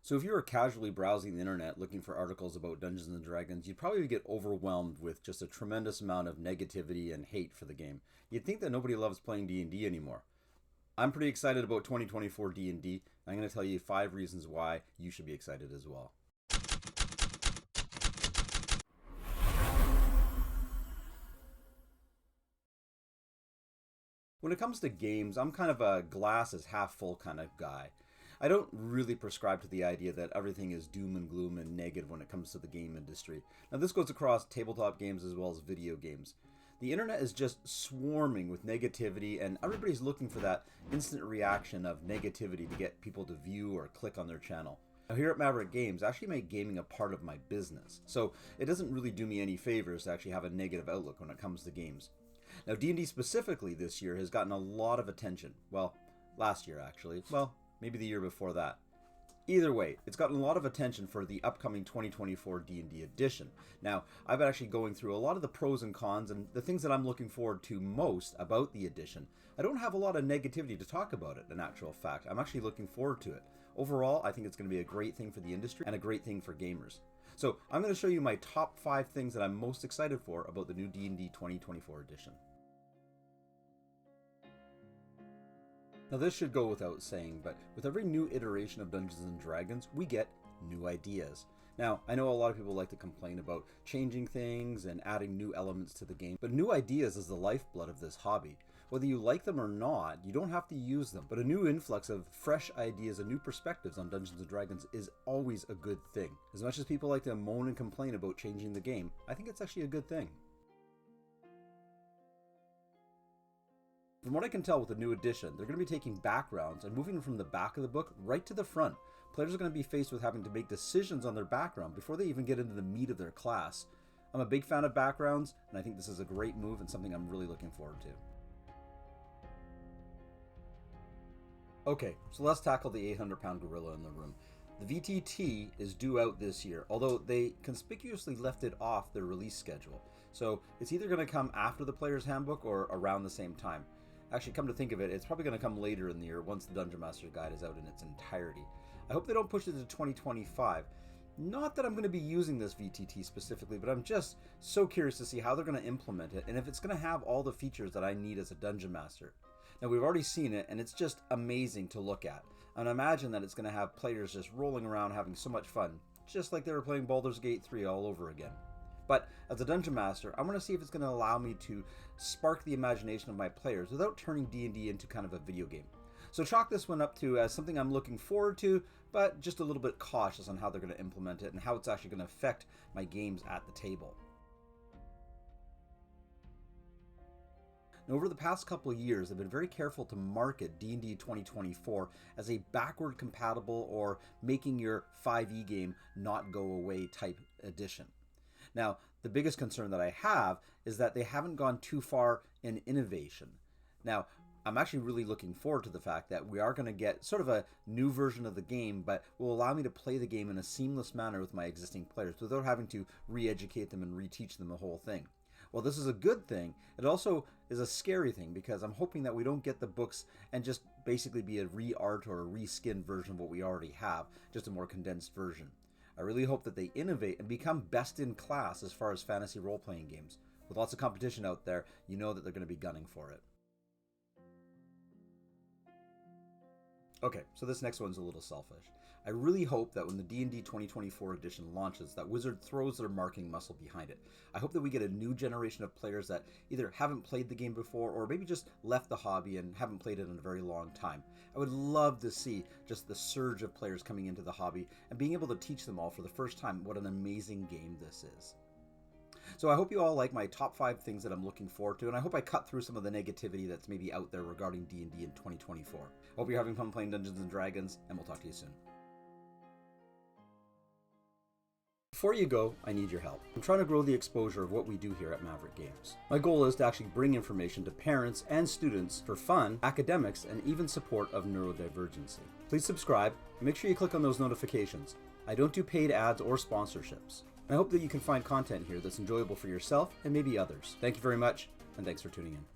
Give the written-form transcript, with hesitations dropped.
So if you were casually browsing the internet looking for articles about Dungeons and Dragons, you'd probably get overwhelmed with just a tremendous amount of negativity and hate for the game. You'd think that nobody loves playing D&D anymore. I'm pretty excited about 2024 D&D. I'm going to tell you 5 reasons why you should be excited as well. When it comes to games, I'm kind of a glass is half full kind of guy. I don't really prescribe to the idea that everything is doom and gloom and negative when it comes to the game industry. Now, this goes across tabletop games as well as video games. The internet is just swarming with negativity, and everybody's looking for that instant reaction of negativity to get people to view or click on their channel. Now, here at Maverick Games, I actually make gaming a part of my business, so it doesn't really do me any favors to actually have a negative outlook when it comes to games. Now, D&D specifically this year has gotten a lot of attention. Well, last year actually. Well, maybe the year before that. Either way, it's gotten a lot of attention for the upcoming 2024 D&D edition. Now, I've been actually going through a lot of the pros and cons and the things that I'm looking forward to most about the edition. I don't have a lot of negativity to talk about it, in actual fact. I'm actually looking forward to it. Overall, I think it's going to be a great thing for the industry and a great thing for gamers. So, I'm going to show you my top 5 things that I'm most excited for about the new D&D 2024 edition. Now, this should go without saying, but with every new iteration of Dungeons & Dragons, we get new ideas. Now, I know a lot of people like to complain about changing things and adding new elements to the game, but new ideas is the lifeblood of this hobby. Whether you like them or not, you don't have to use them, but a new influx of fresh ideas and new perspectives on Dungeons & Dragons is always a good thing. As much as people like to moan and complain about changing the game, I think it's actually a good thing. From what I can tell with the new edition, they're going to be taking backgrounds and moving them from the back of the book right to the front. Players are going to be faced with having to make decisions on their background before they even get into the meat of their class. I'm a big fan of backgrounds, and I think this is a great move and something I'm really looking forward to. Okay, so let's tackle the 800-pound gorilla in the room. The VTT is due out this year, although they conspicuously left it off their release schedule. So it's either going to come after the Player's Handbook or around the same time. Actually, come to think of it, it's probably going to come later in the year once the Dungeon Master's Guide is out in its entirety. I hope they don't push it to 2025. Not that I'm going to be using this VTT specifically, but I'm just so curious to see how they're going to implement it and if it's going to have all the features that I need as a Dungeon Master. Now, we've already seen it, and it's just amazing to look at. And I imagine that it's going to have players just rolling around having so much fun, just like they were playing Baldur's Gate 3 all over again. But as a Dungeon Master, I want to see if it's going to allow me to spark the imagination of my players without turning D&D into kind of a video game. So chalk this one up to as something I'm looking forward to, but just a little bit cautious on how they're going to implement it and how it's actually going to affect my games at the table. Now, over the past couple of years, I've been very careful to market D&D 2024 as a backward compatible or making your 5e game not go away type edition. Now, the biggest concern that I have is that they haven't gone too far in innovation. Now, I'm actually really looking forward to the fact that we are going to get sort of a new version of the game, but will allow me to play the game in a seamless manner with my existing players without having to re-educate them and reteach them the whole thing. While this is a good thing, it also is a scary thing because I'm hoping that we don't get the books and just basically be a re-art or a re-skinned version of what we already have, just a more condensed version. I really hope that they innovate and become best in class as far as fantasy role-playing games. With lots of competition out there, you know that they're going to be gunning for it. Okay, so this next one's a little selfish. I really hope that when the D&D 2024 edition launches, that Wizard throws their marketing muscle behind it. I hope that we get a new generation of players that either haven't played the game before or maybe just left the hobby and haven't played it in a very long time. I would love to see just the surge of players coming into the hobby and being able to teach them all for the first time what an amazing game this is. So I hope you all like my top 5 things that I'm looking forward to, and I hope I cut through some of the negativity that's maybe out there regarding D&D in 2024. Hope you're having fun playing Dungeons & Dragons, and we'll talk to you soon. Before you go, I need your help. I'm trying to grow the exposure of what we do here at Maverick Games. My goal is to actually bring information to parents and students for fun, academics, and even support of neurodivergency. Please subscribe, and make sure you click on those notifications. I don't do paid ads or sponsorships. I hope that you can find content here that's enjoyable for yourself and maybe others. Thank you very much, and thanks for tuning in.